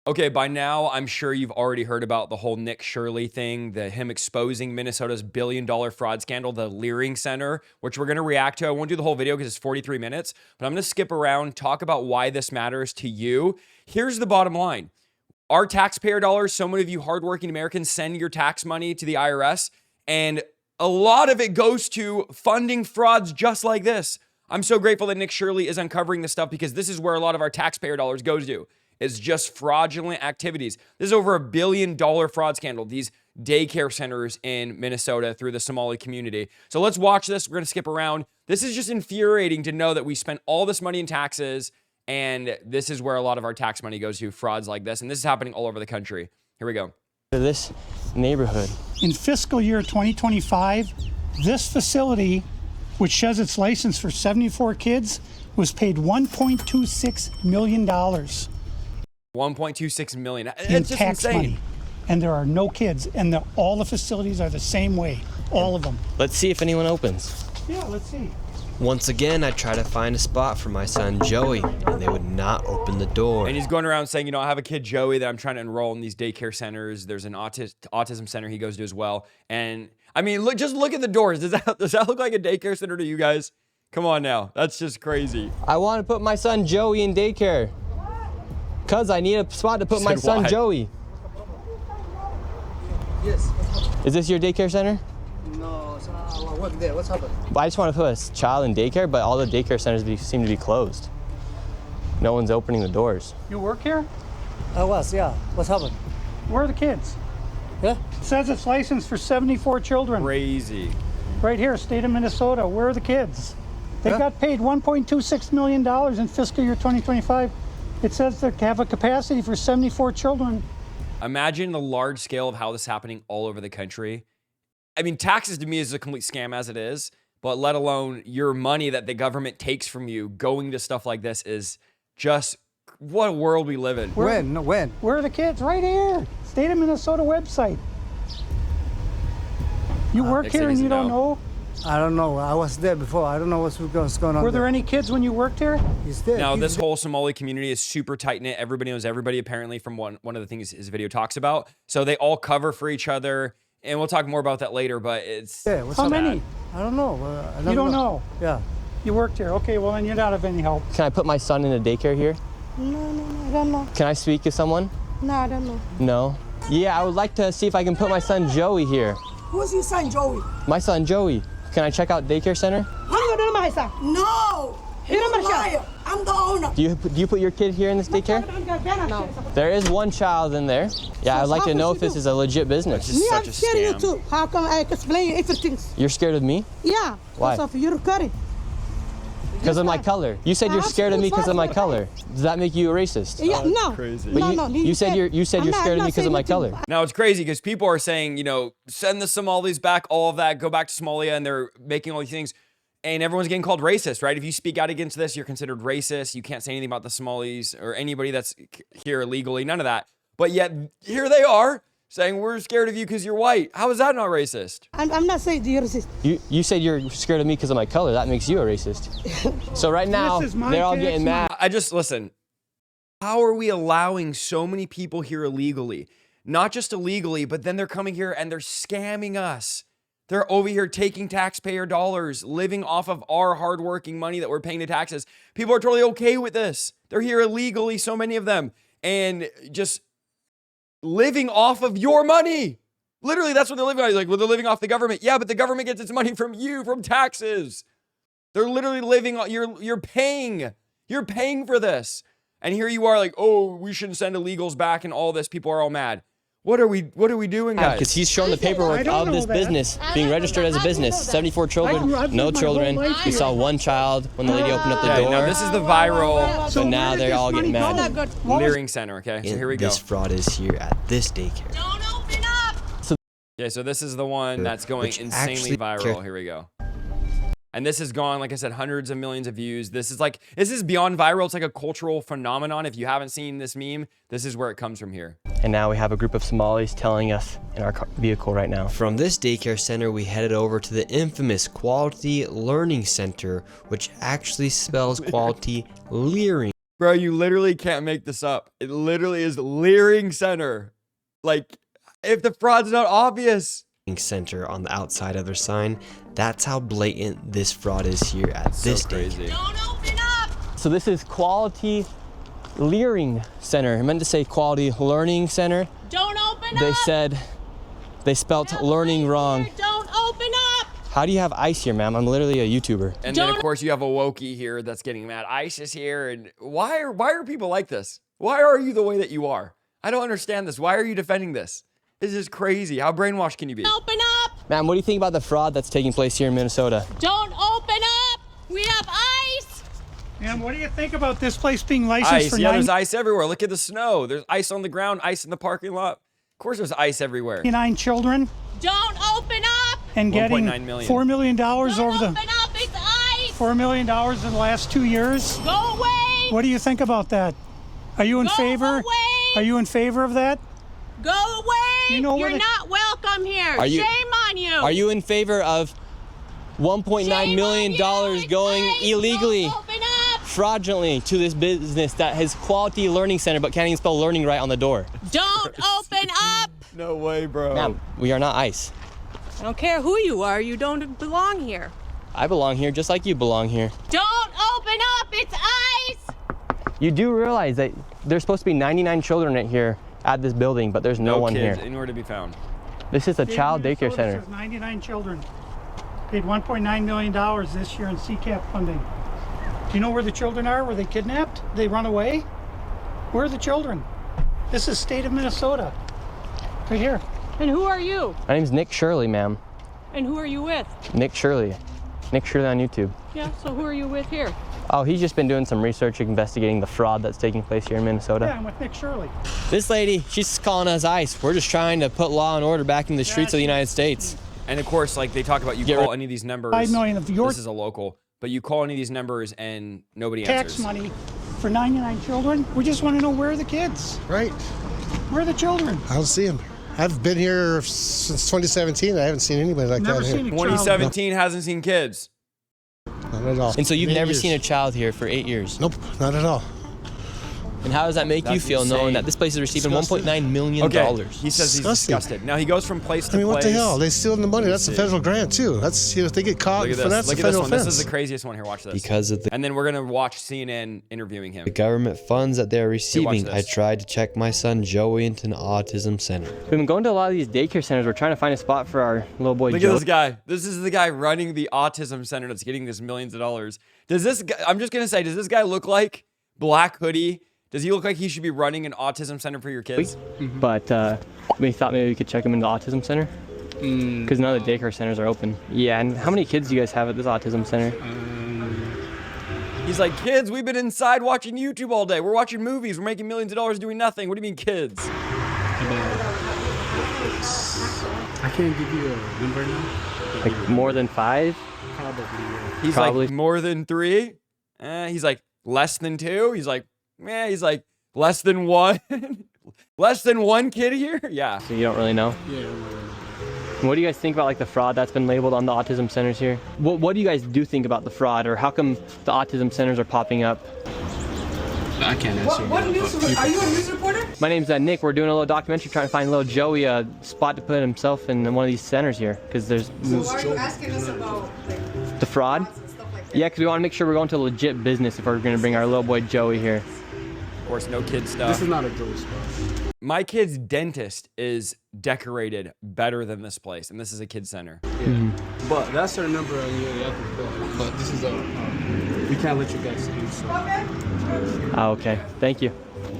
Okay, by now, I'm sure you've already heard about the whole Nick Shirley thing, him exposing Minnesota's billion-dollar fraud scandal, the Leering Center, which we're going to react to. I won't do the whole video because it's 43 minutes, but I'm going to skip around, talk about why this matters to you. Here's the bottom line. Our taxpayer dollars, so many of you hardworking Americans send your tax money to the IRS, and a lot of it goes to funding frauds just like this. I'm so grateful that Nick Shirley is uncovering this stuff because this is where a lot of our taxpayer dollars goes to. It's just fraudulent activities. This is over a $1 billion fraud scandal. These daycare centers in Minnesota through the Somali community. So let's watch this. We're going to skip around. This is just infuriating to know that we spent all this money in taxes, and this is where a lot of our tax money goes to, frauds like this. And this is happening all over the country. Here we go. This neighborhood. In fiscal year 2025, this facility, which has its license for 74 kids, was paid $1.26 million. 1.26 million. In It's just tax insane. money. And there are no kids, and all the facilities are the same way, all of them. Let's see if anyone opens. Yeah, let's see. Once again, I try to find a spot for my son Joey, and they would not open the door. And he's going around saying, I have a kid, Joey, that I'm trying to enroll in these daycare centers. There's an autism center he goes to as well. And I mean, just look at the doors. Does that look like a daycare center to you guys? Come on now. That's just crazy. I want to put my son Joey in daycare. Cause I need a spot to put my son why? Joey. Yes. Is this your daycare center? No, I work there. What's happened? I just want to put a child in daycare, but all the daycare centers seem to be closed. No one's opening the doors. You work here? I was, yeah. What's happened? Where are the kids? Yeah? It says it's licensed for 74 children. Crazy. Right here, state of Minnesota. Where are the kids? They got paid $1.26 million in fiscal year 2025. It says they have a capacity for 74 children. Imagine the large scale of how this is happening all over the country. I mean, taxes to me is a complete scam as it is, but let alone your money that the government takes from you going to stuff like this is just what a world we live in. When? No, when? Where are the kids? Right here. State of Minnesota website. You work Nick here said and he you doesn't don't know? I don't know. I was there before. I don't know what's going on. Were there any kids when you worked here? He's there. Now, He's this there. whole Somali community is super tight-knit. Everybody knows everybody, apparently, from one of the things his video talks about. So they all cover for each other, and we'll talk more about that later, but it's... Yeah, what's How up? many? I don't know. You don't know? Yeah. You worked here. Okay, well, then you're not of any help. Can I put my son in a daycare here? No, I don't know. Can I speak to someone? No, I don't know. No? Yeah, I would like to see if I can put my son Joey here. Who's your son, Joey? My son Joey. Can I check out daycare center? No! You're a liar. I'm the owner. Do you put your kid here in this daycare? No. There is one child in there. Yeah, I'd like to know if this is a legit business. It's Me, such I'm a scared you scam. too. How come I explain everything? You're scared of me? Yeah. Why? Because of your curry. Because of my color. You said you're scared of me because of my color. Does that make you a racist? Yeah, no. crazy. But No. you said you're I'm scared not of me because of my saying color. anything. Now, it's crazy because people are saying, send the Somalis back, all of that, go back to Somalia, and they're making all these things. And everyone's getting called racist, right? If you speak out against this, you're considered racist. You can't say anything about the Somalis or anybody that's here illegally, none of that. But yet, here they are saying, we're scared of you because you're white. How is that not racist? I'm not saying you're racist. You said you're scared of me because of my color. That makes you a racist. So right now, This is my they're all tax getting mad. Listen, how are we allowing so many people here illegally? Not just illegally, but then they're coming here and they're scamming us. They're over here taking taxpayer dollars, living off of our hardworking money that we're paying the taxes. People are totally okay with this. They're here illegally, so many of them, and just living off of your money. Literally, that's what they're living on. Like, well, they're living off the government. Yeah, but the government gets its money from you, from taxes. They're literally living on, you're paying for this. And here you are like, oh, we shouldn't send illegals back and all this. People are all mad. What are we doing, guys? Because he's shown the paperwork don't of this know that. business being registered as a business. 74 children, I've no lived my children. whole life We here. saw one child when the lady opened up the Okay, door. now this is the viral So now they're all getting mad. Leering Center, okay? So And here we go. this fraud is here at this daycare. Okay, so this is the one that's going Which insanely actually- viral. Here we go. And this has gone, like I said, hundreds of millions of views. This is beyond viral. It's like a cultural phenomenon. If you haven't seen this meme, this is where it comes from here. And now we have a group of Somalis telling us in our vehicle right now. From this daycare center, we headed over to the infamous Quality Learning Center, which actually spells quality leering. Bro, you literally can't make this up. It literally is Leering Center. Like, if the fraud's not obvious. Center on the outside of their sign. That's how blatant this fraud is here at this crazy. Don't open up! So this is Quality Leering Center. I meant to say Quality Learning Center. Don't open up! They said they spelt learning wrong. Here. Don't open up! How do you have ice here, ma'am? I'm literally a YouTuber. And then, of course, you have a Wokey here that's getting mad. ICE is here. And why are people like this? Why are you the way that you are? I don't understand this. Why are you defending this? This is crazy. How brainwashed can you be? Open up! Ma'am, what do you think about the fraud that's taking place here in Minnesota? Don't open up! We have ice! And what do you think about this place being licensed Ice. for Yeah, there's ice everywhere. Look at the snow. There's ice on the ground, ice in the parking lot. Of course there's ice everywhere. 99 children Don't open up! and getting $1.9 million. $4 million Don't over open the up! It's ice! $4 million in the last 2 years. Go away! What do you think about that? Are you in Go favor? away! Are you in favor of that? Go away! You know where You're the- not welcome here. Are you- Shame on you. Are you in favor of $1.9 million going illegally, Don't open up. fraudulently to this business that has Quality Learning Center but can't even spell learning right on the door? Don't open up. No way, bro. Ma'am, we are not ICE. I don't care who you are. You don't belong here. I belong here just like you belong here. Don't open up. It's ice. You do realize that there's supposed to be 99 children in here at this building, but there's no one kids here. anywhere to be found. This is a child State of daycare Minnesota center. says 99 children. Paid $1.9 million this year in CCAP funding. Do you know where the children are? Were they kidnapped? They run away? Where are the children? This is state of Minnesota. Right here. And who are you? My name's Nick Shirley, ma'am. And who are you with? Nick Shirley. Nick Shirley on YouTube. Yeah, so who are you with here? Oh, he's just been doing some research investigating the fraud that's taking place here in Minnesota. Yeah, I'm with Nick Shirley. This lady, she's calling us ICE. We're just trying to put law and order back in the streets of the United States. And of course, like they talk about, you Get call rid- any of these numbers. 5 million of your This is a local, but you call any of these numbers and nobody tax answers. money for 99 children. We just want to know where are the kids? Right. Where are the children? I don't see him. I've been here since 2017. I haven't seen anybody like Never that seen here. a child. 2017 hasn't seen kids. Not at all. And so you've 8 never years. seen a child here for 8 years. Nope, not at all. And how does that make you That's feel insane. knowing that this place is receiving Disgusting. $1.9 million? Okay, he says he's Disgusting. disgusted. Now he goes from place to I mean, what place. the hell? They stealing the money. That's a federal grant too. That's if they get caught Look at for this. that's Look a at this federal one. offense. This is the craziest one here. Watch this. Because of the And then we're gonna watch CNN interviewing him. government funds that they're receiving, this. I tried to check my son Joey into an autism center. We've been going to a lot of these daycare centers. We're trying to find a spot for our little boy Look Joe. at this guy. This is the guy running the autism center that's getting this millions of dollars. Does this guy, I'm just gonna say, does this guy look like black hoodie? Does he look like he should be running an autism center for your kids? But we thought maybe we could check him into the autism center. Because none of the daycare centers are open. Yeah, and how many kids do you guys have at this autism center? He's like, kids, we've been inside watching YouTube all day. We're watching movies. We're making millions of dollars doing nothing. What do you mean, kids? I can't give you a number now. Like more than 5? Probably. He's Probably. like, more than 3? He's like, less than 2? He's like, he's like, less than 1? Less than 1 kid here? Yeah. So you don't really know? Yeah. What do you guys think about like the fraud that's been labeled on the autism centers here? What do you guys do think about the fraud, or how come the autism centers are popping up? I can't answer. What news? Are you a news reporter? My name's Nick. We're doing a little documentary trying to find little Joey a spot to put himself in one of these centers here, because there's So why are you asking us about like the fraud. frauds and stuff like that? Yeah, because we want to make sure we're going to a legit business if we're going to bring our little boy Joey here. Of course, no kid This stuff. is not a Joey spot. My kid's dentist is decorated better than this place, and this is a kid center. But that's our number on the other bill. But this is a. We can't let you guys in. So. Ah, okay. Thank you.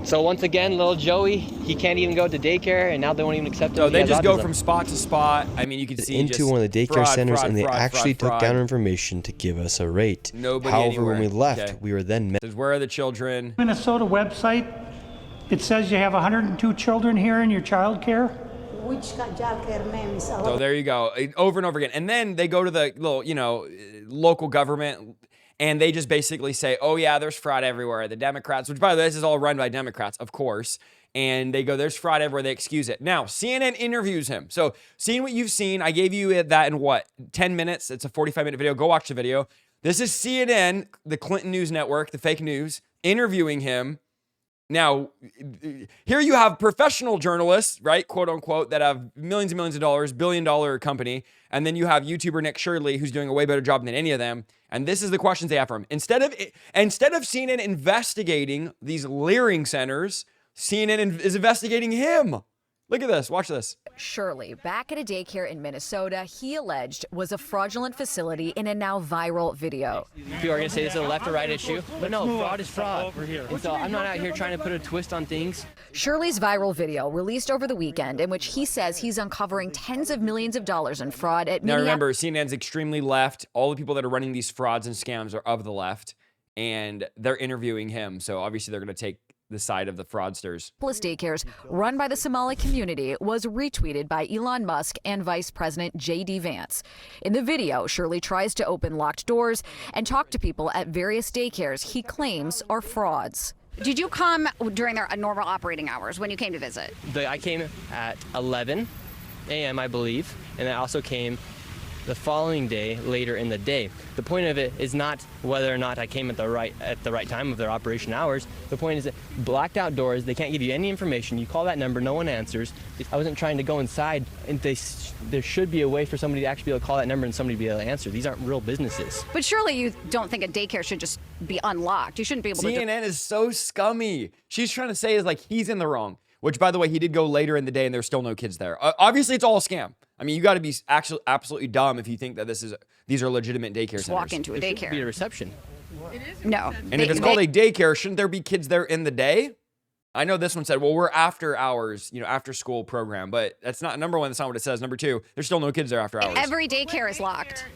So once again, little Joey, he can't even go to daycare, and now they won't even accept him. So if he they has just go autism. from spot to spot. I mean, you can see Into just one of the daycare fraud, centers, fraud, and they fraud, actually fraud, took fraud. down information to give us a rate. Nobody However, when we anywhere. left, Okay. we were then met. Says, where are the children? Minnesota website. It says you have 102 children here in your child care. Which childcare name is So there you go, over and over again. And then they go to the little, local government, and they just basically say, oh yeah, there's fraud everywhere. The Democrats, which by the way, this is all run by Democrats, of course. And they go, there's fraud everywhere. They excuse it. Now, CNN interviews him. So seeing what you've seen, I gave you that in 10 minutes? It's a 45-minute video. Go watch the video. This is CNN, the Clinton News Network, the fake news, interviewing him. Now, here you have professional journalists, right, quote unquote, that have millions and millions of dollars, billion-dollar company, and then you have YouTuber Nick Shirley, who's doing a way better job than any of them. And this is the questions they have for him. Instead of CNN investigating these leering centers, CNN is investigating him. Look at this. Watch this. Shirley, back at a daycare in Minnesota, he alleged was a fraudulent facility in a now viral video. People are going to say this is a left or right issue, but no, fraud is fraud. And so I'm not out here trying to put a twist on things. Shirley's viral video released over the weekend in which he says he's uncovering tens of millions of dollars in fraud at Now remember, CNN's extremely left. All the people that are running these frauds and scams are of the left, and they're interviewing him. So obviously they're going to take the side of the fraudsters. Daycares run by the Somali community was retweeted by Elon Musk and Vice President J.D. Vance. In the video, Shirley tries to open locked doors and talk to people at various daycares he claims are frauds. Did you come during their normal operating hours when you came to visit? I came at 11 a.m., I believe, and I also came the following day later in the day. The point of it is not whether or not I came at the right time of their operation hours. The point is that blacked out doors, they can't give you any information. You call that number, no one answers. I wasn't trying to go inside, and there should be a way for somebody to actually be able to call that number and somebody to be able to answer. These aren't real businesses. But surely you don't think a daycare should just be unlocked. You shouldn't be able to. CNN is so scummy. She's trying to say is like he's in the wrong, which by the way, he did go later in the day and there's still no kids there. Obviously it's all a scam. I mean, you got to be actually absolutely dumb if you think that these are legitimate daycare centers. Walk into a daycare. It should be a reception. No. And if it's called a daycare, shouldn't there be kids there in the day? I know this one said, well, we're after hours, after school program, but that's not, number one, that's not what it says. Number two, there's still no kids there after hours. Every daycare is locked.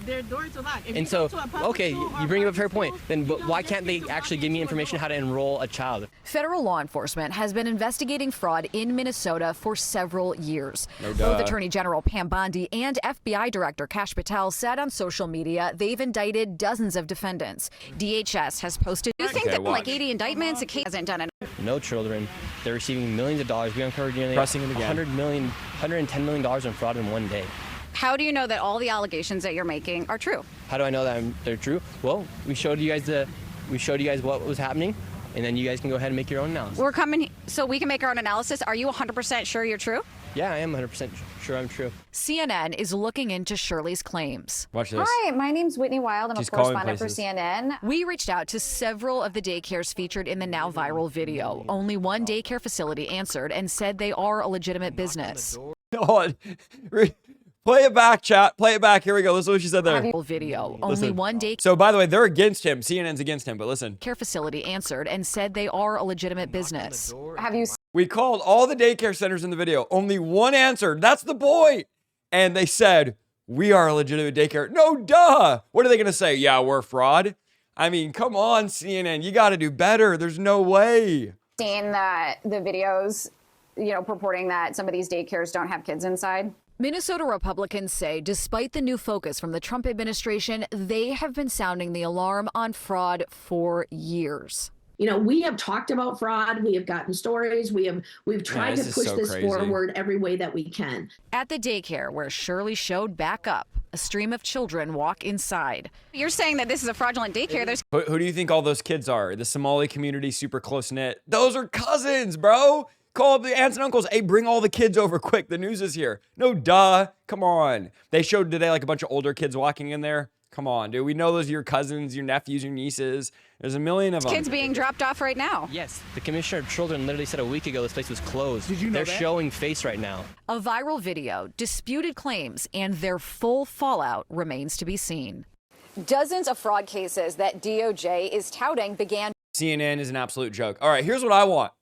Their doors are locked. And so, okay, you bring up a fair point. Then why can't they actually give me information how to enroll a child? Federal law enforcement has been investigating fraud in Minnesota for several years. No duh. Both Attorney General Pam Bondi and FBI Director Kash Patel said on social media they've indicted dozens of defendants. DHS has posted. You think that like 80 indictments, a case hasn't done it? No children. They're receiving millions of dollars. We uncovered nearly $110 million in fraud in one day. How do you know that all the allegations that you're making are true? How do I know that they're true? Well, we showed you guys what was happening, and then you guys can go ahead and make your own analysis. We're coming so we can make our own analysis. Are you 100% sure you're true? Yeah, I am 100% sure I'm true. CNN is looking into Shirley's claims. Watch this. Hi, my name's Whitney Wild. I'm She's a correspondent for CNN. We reached out to several of the daycares featured in the now viral video. Only one daycare facility answered and said they are a legitimate business. Hold on. Play it back, chat. Play it back. Here we go. Listen to what she said there. Video. Only one daycare. So, by the way, they're against him. CNN's against him, but listen. Care facility answered and said they are a legitimate business. Have you? We called all the daycare centers in the video. Only one answered. That's the boy. And they said, we are a legitimate daycare. No, duh. What are they going to say? Yeah, we're fraud. I mean, come on, CNN. You got to do better. There's no way. Seen that the videos, purporting that some of these daycares don't have kids inside? Minnesota Republicans say despite the new focus from the Trump administration, they have been sounding the alarm on fraud for years. We have talked about fraud. We have gotten stories. We've tried to push this forward every way that we can. At the daycare where Shirley showed back up, a stream of children walk inside. You're saying that this is a fraudulent daycare. Who do you think all those kids are? The Somali community, super close-knit. Those are cousins, bro. Call up the aunts and uncles. Hey, bring all the kids over quick. The news is here. No, duh. Come on. They showed today like a bunch of older kids walking in there. Come on, dude. We know those are your cousins, your nephews, your nieces. There's a million of them. Kids being dropped off right now. Yes. The Commissioner of Children literally said a week ago this place was closed. Did you know They're showing face right now. A viral video, disputed claims, and their full fallout remains to be seen. Dozens of fraud cases that DOJ is touting began. CNN is an absolute joke. All right, here's what I want.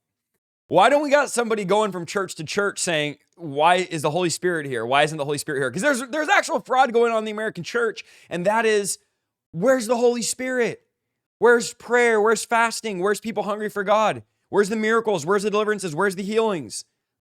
Why don't we got somebody going from church to church saying, why is the Holy Spirit here? Why isn't the Holy Spirit here? Because there's actual fraud going on in the American church, and that is, where's the Holy Spirit? Where's prayer? Where's fasting? Where's people hungry for God? Where's the miracles? Where's the deliverances? Where's the healings?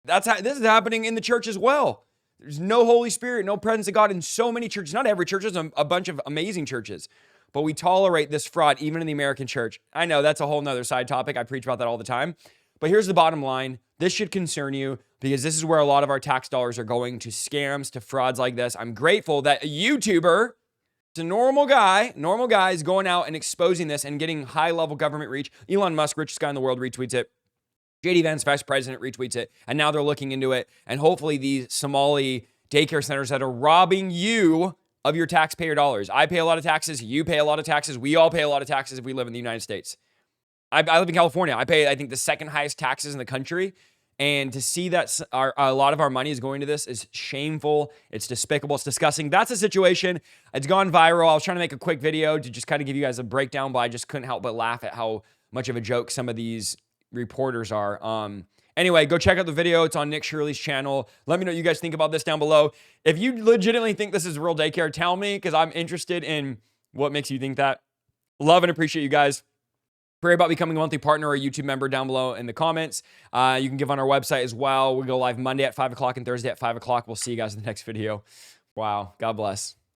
This is happening in the church as well. There's no Holy Spirit, no presence of God in so many churches. Not every church, there's a bunch of amazing churches. But we tolerate this fraud even in the American church. I know that's a whole nother side topic. I preach about that all the time. But here's the bottom line. This should concern you because this is where a lot of our tax dollars are going, to scams, to frauds like this. I'm grateful that a YouTuber Just a normal guy is going out and exposing this and getting high-level government reach. Elon Musk, richest guy in the world, retweets it. JD Vance, vice president, retweets it. And now they're looking into it. And hopefully these Somali daycare centers that are robbing you of your taxpayer dollars. I pay a lot of taxes. You pay a lot of taxes. We all pay a lot of taxes if we live in the United States. I live in California. I pay, I think, the second highest taxes in the country. And to see that a lot of our money is going to this is shameful. It's despicable. It's disgusting. That's the situation. It's gone viral. I was trying to make a quick video to just kind of give you guys a breakdown, but I just couldn't help but laugh at how much of a joke some of these reporters are. Anyway, go check out the video. It's on Nick Shirley's channel. Let me know what you guys think about this down below. If you legitimately think this is real daycare, tell me, because I'm interested in what makes you think that. Love and appreciate you guys. Pray about becoming a monthly partner or a YouTube member down below in the comments. You can give on our website as well. We go live Monday at 5 o'clock and Thursday at 5 o'clock. We'll see you guys in the next video. Wow. God bless.